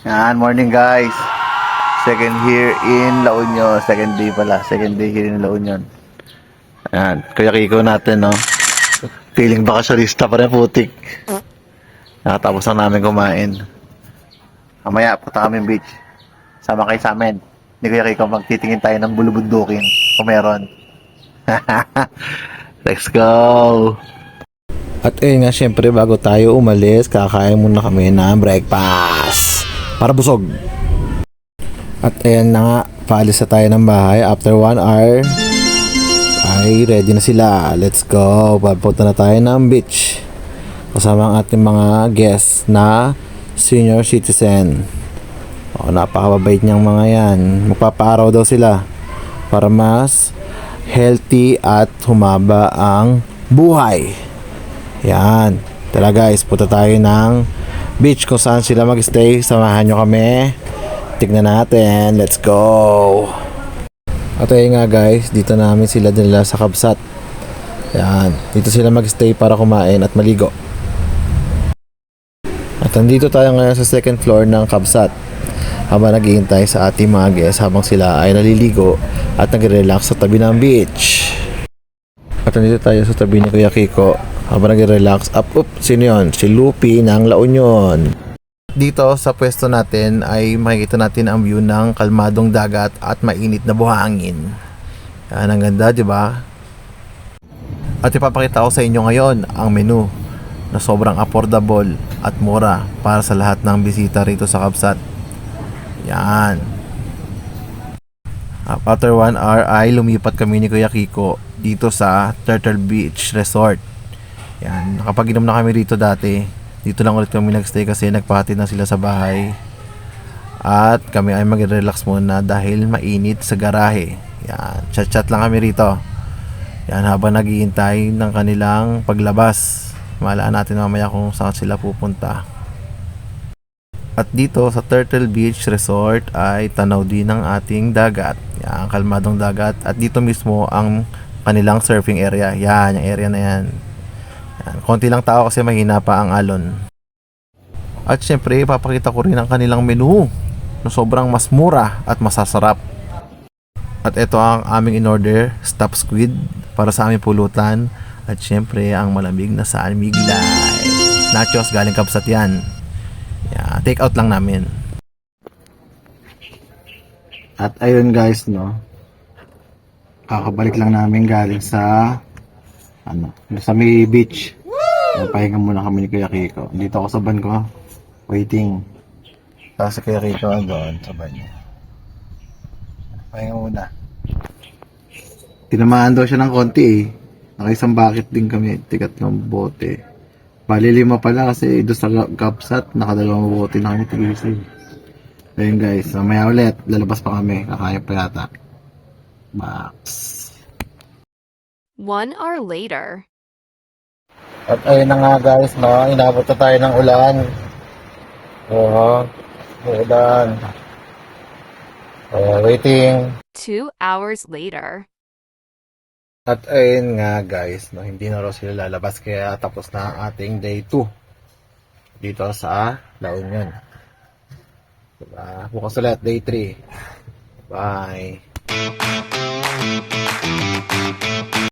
Yan, morning guys. Second here in La Union. Second day pala. Second day here in La Union. Yan, Kuya Kiko natin, no? Feeling bakasyonista pa rin, putik. Nakatapos lang namin kumain. Mamaya, punta kami beach. Sama kayo sa amin. Ni Kuya Kiko, magtitingin tayo ng bulubundukin. Kung meron. Let's go! At ayun nga, syempre, bago tayo umalis, kakain muna kami ng breakfast. Para busog. At ayan na nga, paalis na tayo ng bahay. After 1 hour, ay ready na sila. Let's go. Papunta na tayo ng beach. Kasama ang ating mga guests na senior citizen. O, napakababait niyang mga yan. Magpapaaraw daw sila para mas healthy at humaba ang buhay. Yan. Tara guys, punta tayo ng beach kung saan sila mag-stay. Samahan nyo kami. Tignan natin. Let's go. At ayun nga guys, dito namin sila dinala sa Kabsat. Yan. Dito sila mag-stay para kumain at maligo. At nandito tayo ngayon sa second floor ng Kabsat. Habang naghihintay sa ating mga guests habang sila ay naliligo at nagre-relax sa tabi ng beach. At nandito tayo sa tabi ni Kuya Kiko habang nagre-relax. Sino yun? Si Lupi ng La Union. Dito sa pwesto natin ay makikita natin ang view ng kalmadong dagat at mainit na buhangin. Yan, ang ganda, di ba? At ipapakita ko sa inyo ngayon ang menu na sobrang affordable at mura para sa lahat ng bisita rito sa Kabsat. Yan. After 1 hour ay lumipat kami ni Kuya Kiko dito sa Turtle Beach Resort. Yan, nakapag-inom na kami rito dati. Dito lang ulit kami nagstay kasi nagpahatid na sila sa bahay. At kami ay mag-relax muna dahil mainit sa garahe. Yan, chat-chat lang kami rito. Yan, habang naghihintay ng kanilang paglabas. Malaan natin mamaya kung saan sila pupunta. At dito sa Turtle Beach Resort ay tanaw din ng ating dagat. Yan, kalmadong dagat. At dito mismo ang kanilang surfing area. Yan, yung area na yan. Yan, konti lang tao kasi mahina pa ang alon. At syempre, ipapakita ko rin ang kanilang menu na sobrang mas mura at masasarap. At ito ang aming in-order, stuffed squid para sa aming pulutan. At syempre, ang malamig na San Miglay. Nachos, galing Kabsat yan. Yeah, take out lang namin. At ayun guys, no. Kakabalik lang namin galing sa sa may beach. Pahinga muna kami ni Kuya Kiko. Dito ako sa van ko, waiting. Tapos si Kuya Kiko doon sa van niya. Pahinga muna. Tinamaan daw siya ng konti eh. Nakaisang bucket din kami, tikat ng bote. Bali 5 pala kasi doon sa Kabsat, nakadalawang bote na kami tigisa. Ayun guys, mamaya ulit, lalabas pa kami, kakaya pa yata. Max. 1 hour later. At ayun na nga guys, no, inabot na tayo ng ulan. Ulan. Waiting. 2 hours later. At ayun nga guys, no, hindi na raw sila lalabas kaya tapos na ang ating day 2 dito sa La Union. Diba? Bukas ulit, day 3. Bye!